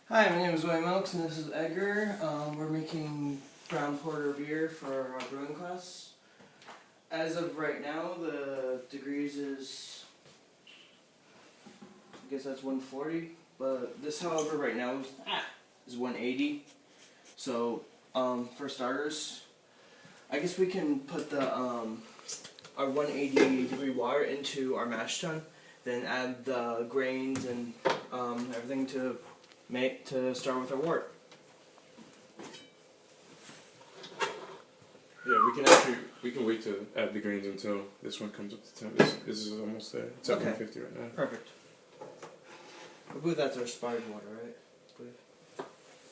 Hi, my name is William Oaks and this is Edgar. We're making brown porter beer for our brewing class. As of right now, the degrees is, I guess that's 140, but this, however, right now is 180. So, for starters, I guess we can put the our 180 degree water into our mash tun, then add the grains and everything to start with our wort. Yeah, we can wait to add the grains until this one comes up to 10. This is almost there. It's at 150 right now. Perfect. I believe that's our sparge water, right? I believe.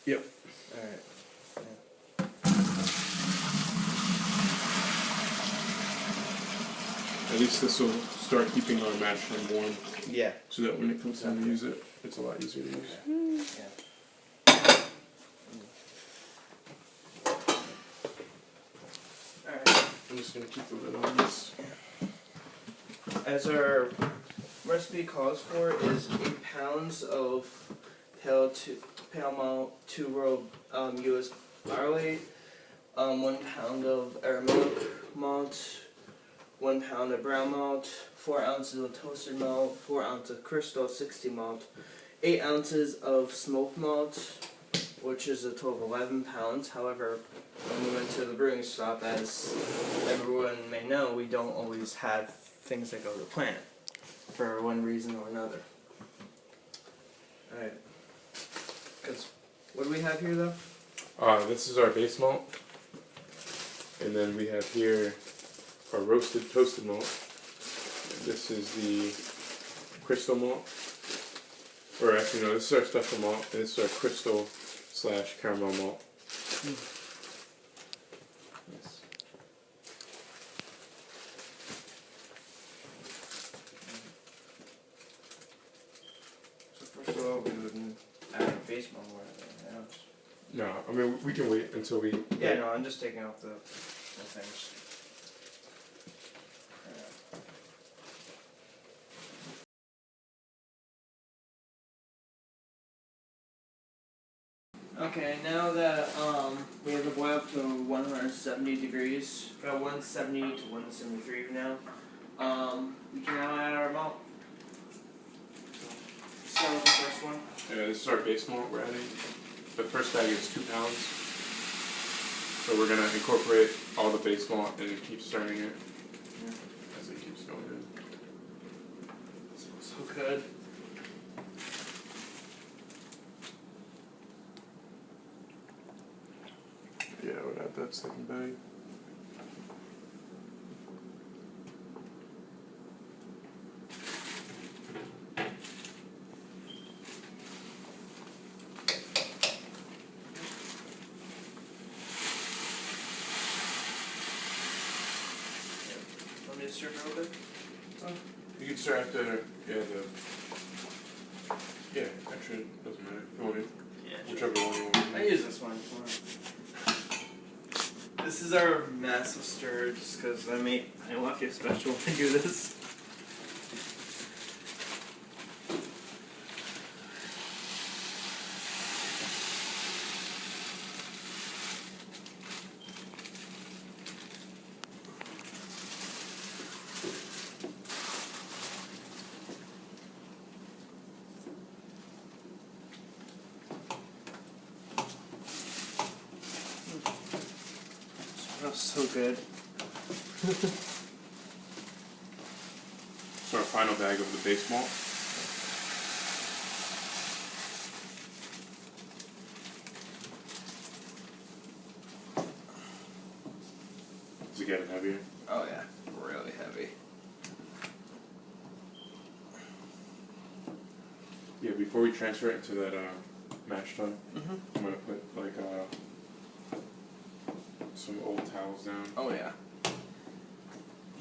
Yep. Alright. At least this will start keeping our mash tun warm, Yeah. so that when it comes time to use it, it's a lot easier to use. Yeah. Alright. I'm just gonna keep the lid on this. As our recipe calls for is 8 pounds of pale malt, 2 row U.S. barley, 1 pound of Aramilk malt, 1 pound of brown malt, 4 ounces of toasted malt, 4 ounces of Crystal 60 malt, 8 ounces of smoked malt, which is a total of 11 pounds. However, when we went to the brewing shop, as everyone may know, we don't always have things that go to plan for one reason or another. Alright. Because what do we have here though? This is our base malt, and then we have here our toasted malt. This is the crystal malt, or actually no, this is our special malt, and this is our crystal / caramel malt. Yes. So first of all, we would add a base malt or anything else. No, I mean we can wait until we. Yeah, no, I'm just taking off the things. Okay, now that we have the boil up to 170 degrees, about 170 to 173 now, we can now add our malt. So, start with the first one. Yeah, this is our base malt we're adding. The first bag is 2 pounds. So we're gonna incorporate all the base malt and keep stirring it as it keeps going in. It smells so good. Yeah, I would add that second bag. Want me to stir it real quick? You can stir after, actually it doesn't matter. You want it? Yeah. Whichever one you want. I use this one. This is our massive stir, just because I want you special to do this. Smells so good. So our final bag of the base malt. Is it getting heavier? Oh yeah, really heavy. Yeah, before we transfer it into that mash tun, Mm-hmm. I'm gonna put like some old towels down. Oh yeah.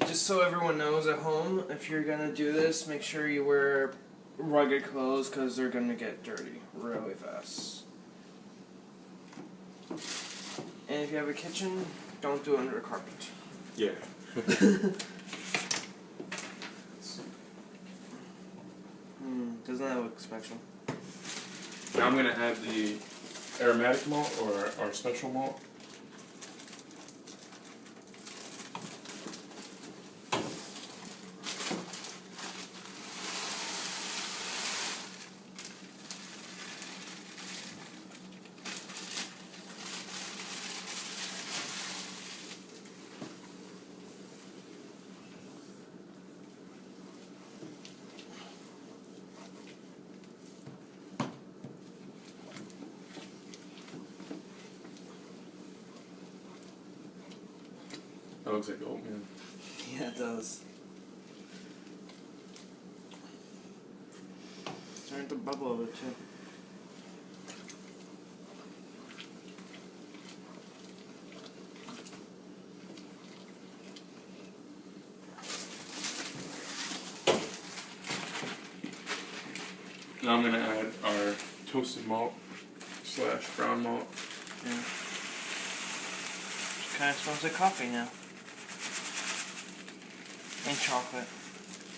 Just so everyone knows at home, if you're gonna do this, make sure you wear rugged clothes because they're gonna get dirty really fast. And if you have a kitchen, don't do it under a carpet. Yeah. Doesn't that look special? Now Now I'm gonna add the aromatic malt or our special malt. That looks like oatmeal. Yeah, it does. Starting to bubble a bit too. Now I'm gonna add our toasted malt / brown malt. Yeah. Kind of smells like coffee now. And chocolate.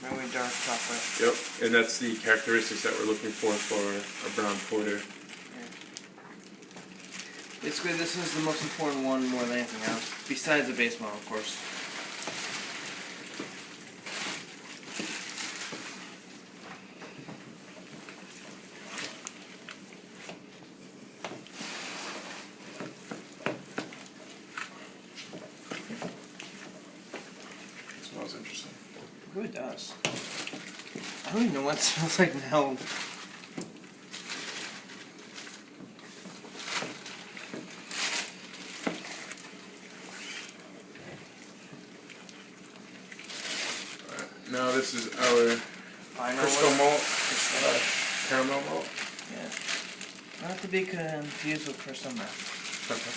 Very dark chocolate. Yep, and that's the characteristics that we're looking for a brown porter. Yeah. Basically, this is the most important one more than anything else. Besides the base model, of course. It smells interesting. It really does. I don't even know what it smells like now. Now this is our crystal malt / caramel malt. Yeah. Not to be confused with crystal meth. Okay.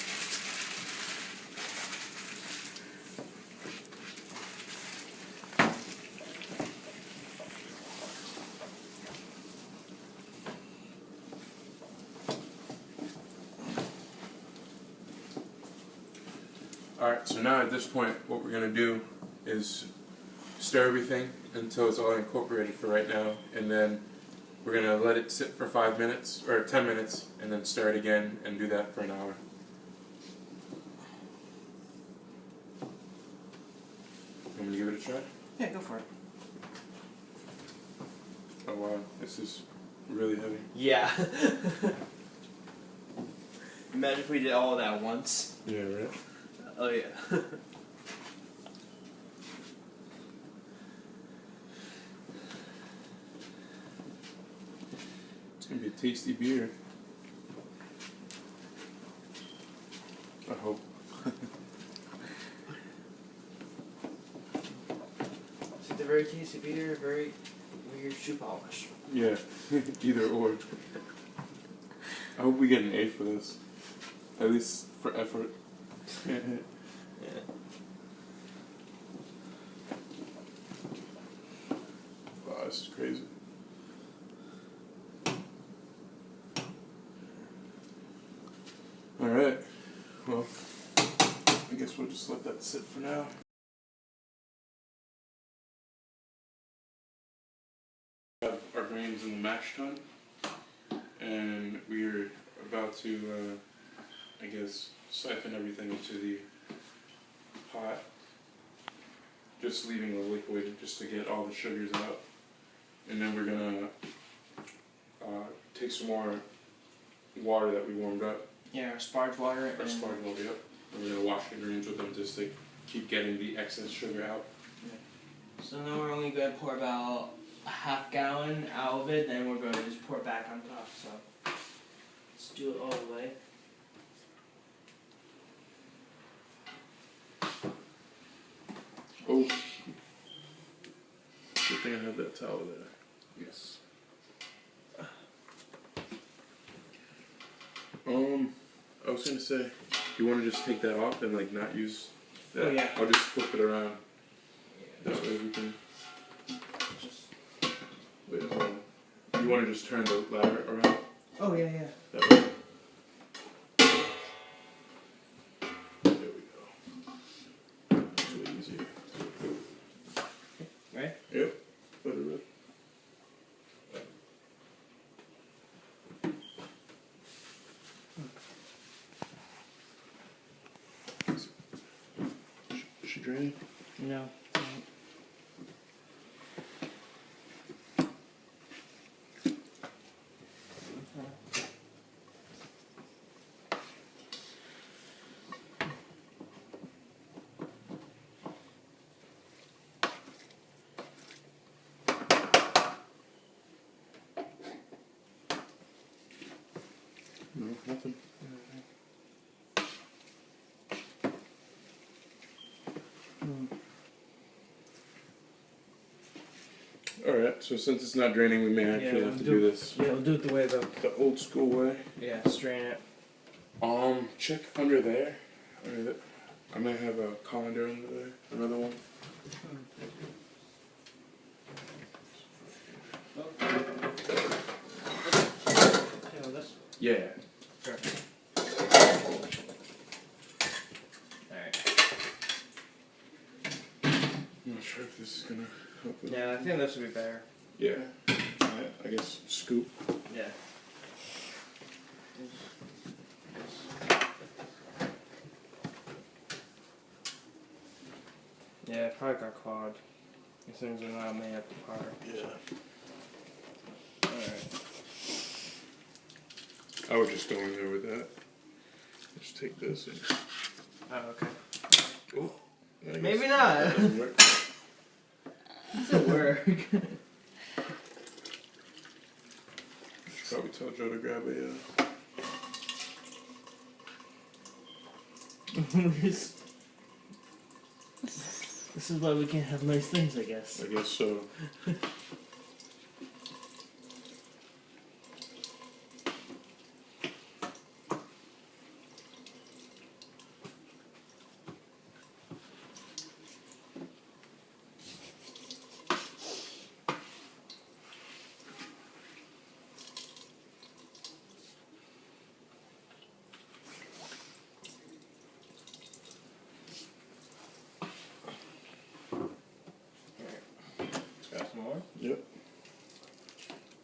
Alright, so now at this point what we're going to do is stir everything until it's all incorporated for right now, and then we're going to let it sit for 5 minutes, or 10 minutes, and then stir it again and do that for an hour. I'm going to give it a try? Yeah, go for it. Oh wow, this is really heavy. Yeah. Imagine if we did all of that once. Yeah, right? Oh yeah. It's going to be a tasty beer. I hope. It's either very tasty beer or very weird shoe polish. Yeah, either or. I hope we get an A for this. At least for effort. Yeah. Wow, this is crazy. Alright, well, I guess we'll just let that sit for now. We have our grains in the mash tun, and we're about to, I guess, siphon everything into the pot, just leaving the liquid just to get all the sugars out. And then we're gonna take some more water that we warmed up, Yeah, our sparge water. our sparkling water up, and we're gonna wash the grains with them just to keep getting the excess sugar out. So now we're only going to pour about a half gallon out of it, then we're going to just pour it back on top. So let's do it all the way. Oh, good thing I have that towel there. Yes. I was gonna say, you want to just take that off and like not use that? Oh, yeah. I'll just flip it around. That way we can. Just. Wait, hold on. You want to just turn the ladder around? Oh yeah, yeah. That way. There we go. It's way easier. Right? Yep. Let it rip. drain? No. No, nothing. Alright, so since it's not draining, we may actually have to do this Yeah, we'll do it the way the old school way. yeah, strain it. Check under there. I might have a colander under there. Another one. Yeah, that's Yeah. perfect. Alright. I'm not sure if this is gonna help with Yeah, I think this would be better. Yeah. I guess scoop. Yeah. Yeah, it probably got clogged. These things are not made up to par. Yeah. Alright. I would just go in there with that. Just take this and. Oh, okay. Oh. I guess Maybe not. that doesn't work. Does it work? Should probably tell Joe to grab a. This is why we can't have nice things, I guess. I guess so. Got some more? Yep.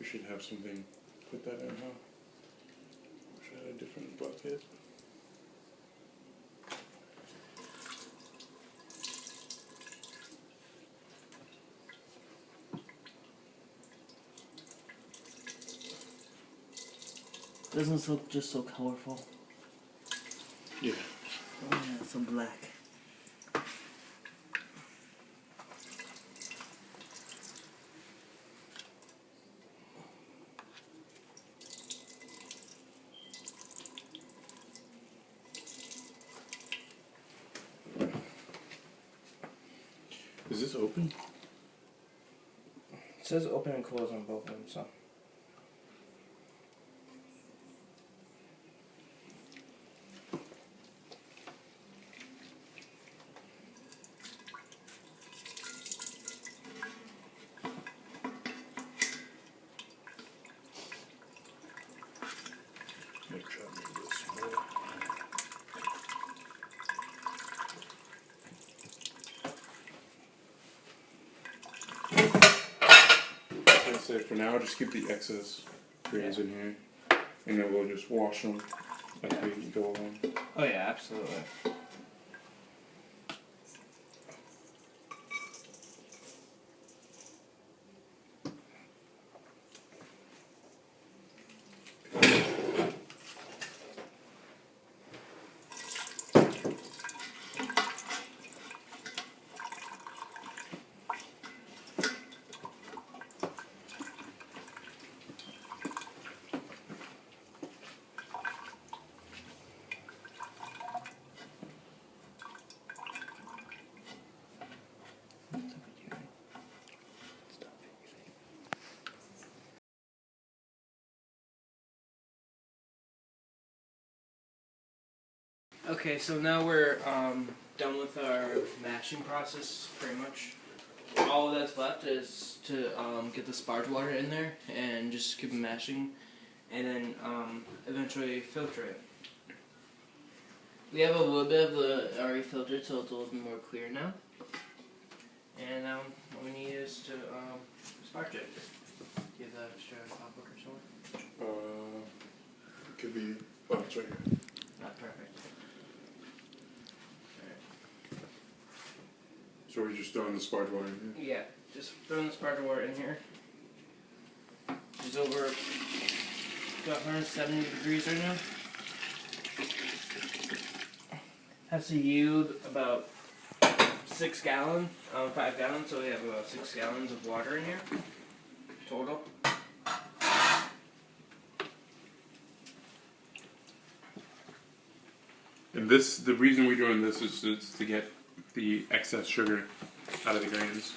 We should have something. Put that in, huh? Wish I had a different bucket. Doesn't this look just so colorful? Yeah. Oh yeah, so black. Is this open? It says open and close on both of them, so. Make sure I make this more. I'd say for now, just keep the excess grains in here, and then we'll just wash them as we go along. Oh yeah, absolutely. Okay, so now we're done with our mashing process, pretty much. All that's left is to get the sparge water in there and just keep mashing, and then eventually filter it. We have a little bit of the already filtered, so it's a little bit more clear now. And what we need is to sparge it. Do you have that extra book or something? It could be. Oh, it's right here. Not perfect. So we're just throwing the sparge water in here? Yeah, just throwing the sparge water in here. It's over about 170 degrees right now. Has to yield about 5 gallons, so we have about 6 gallons of water in here total. And this, the reason we're doing this is to get the excess sugar out of the grains.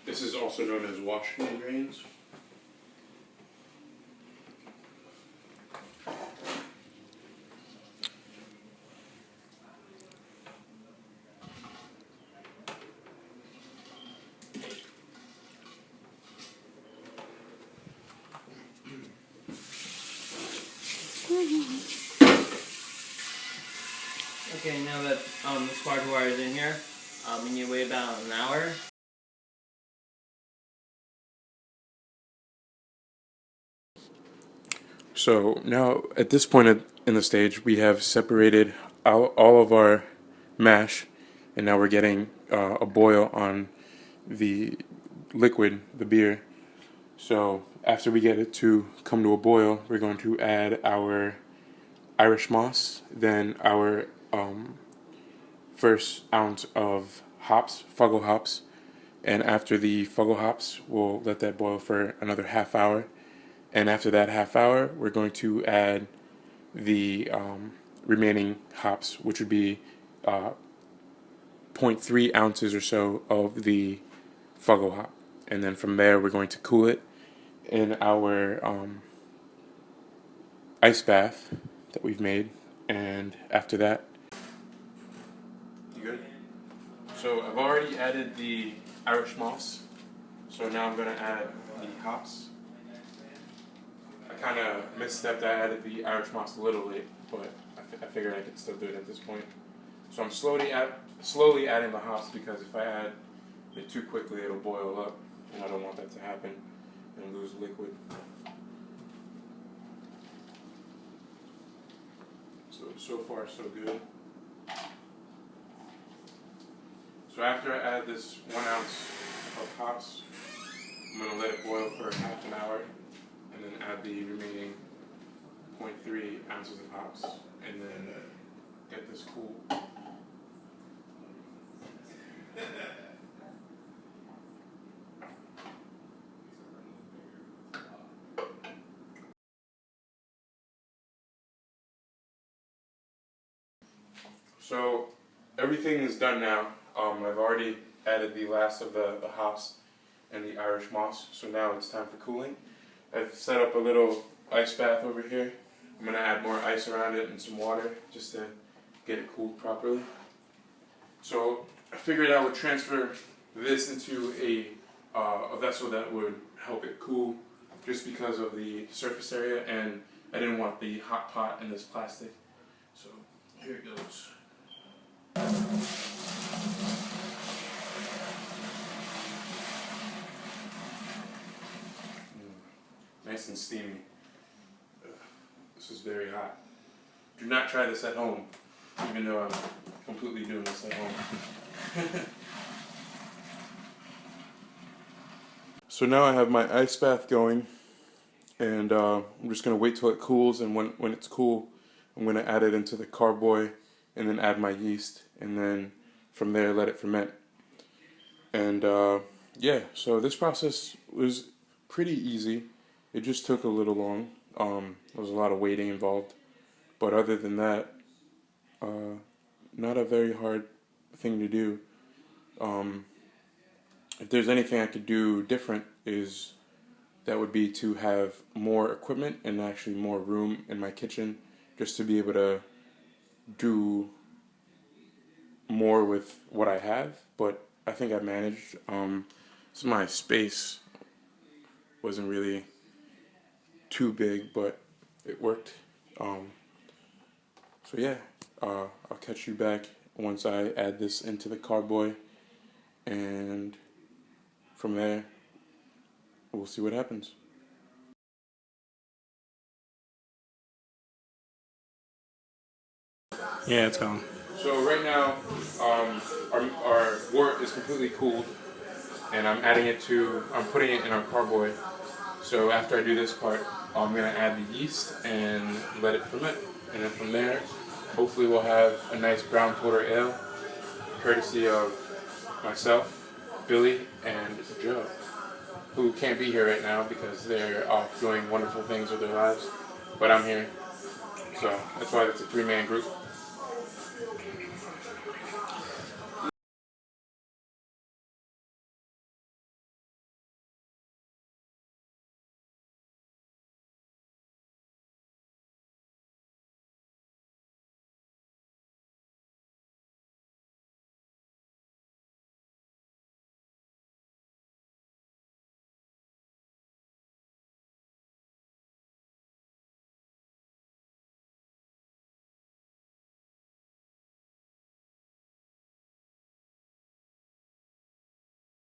This is also known as washing grains. Okay, now that the sparge water is in here, we need to wait about an hour. So now at this point in the stage, we have separated out all of our mash, and now we're getting a boil on the liquid, the beer. So after we get it to come to a boil, we're going to add our Irish moss, then our first ounce of hops, Fuggle hops, and after the Fuggle hops, we'll let that boil for another half hour. And after that half hour, we're going to add the remaining hops, which would be 0.3 ounces or so of the Fuggle hop. And then from there, we're going to cool it in our ice bath that we've made. And after that, you good? So I've already added the Irish moss. So now I'm going to add the hops. I kind of misstepped. I added the Irish moss a little late, but I figured I could still do it at this point. So I'm slowly adding the hops, because if I add it too quickly, it'll boil up, and I don't want that to happen and lose liquid. So far so good. So after I add this 1 ounce of hops, I'm going to let it boil for half an hour, and then add the remaining 0.3 ounces of hops, and then get this cool. So everything is done now. I've already added the last of the hops and the Irish moss, so now it's time for cooling. I've set up a little ice bath over here. I'm going to add more ice around it and some water just to get it cooled properly. So I figured I would transfer this into a vessel that would help it cool, just because of the surface area, and I didn't want the hot pot in this plastic. So here it goes. Nice and steamy. This is very hot. Do not try this at home, even though I'm completely doing this at home. So now I have my ice bath going, and I'm just going to wait till it cools, and when it's cool, I'm going to add it into the carboy, and then add my yeast, and then from there let it ferment. And yeah, so this process was pretty easy. It just took a little long. There was a lot of waiting involved, but other than that, not a very hard thing to do. If there's anything I could do different, is that would be to have more equipment and actually more room in my kitchen, just to be able to do more with what I have. But I think I managed. So my space wasn't really too big, but it worked. So yeah, I'll catch you back once I add this into the carboy, and from there we'll see what happens. Yeah, it's gone. So right now, our wort is completely cooled, and I'm putting it in our carboy. So after I do this part, I'm gonna add the yeast and let it ferment, and then from there, hopefully we'll have a nice brown porter ale, courtesy of myself, Billy, and Joe, who can't be here right now because they're off doing wonderful things with their lives. But I'm here, so that's why it's a 3-man group.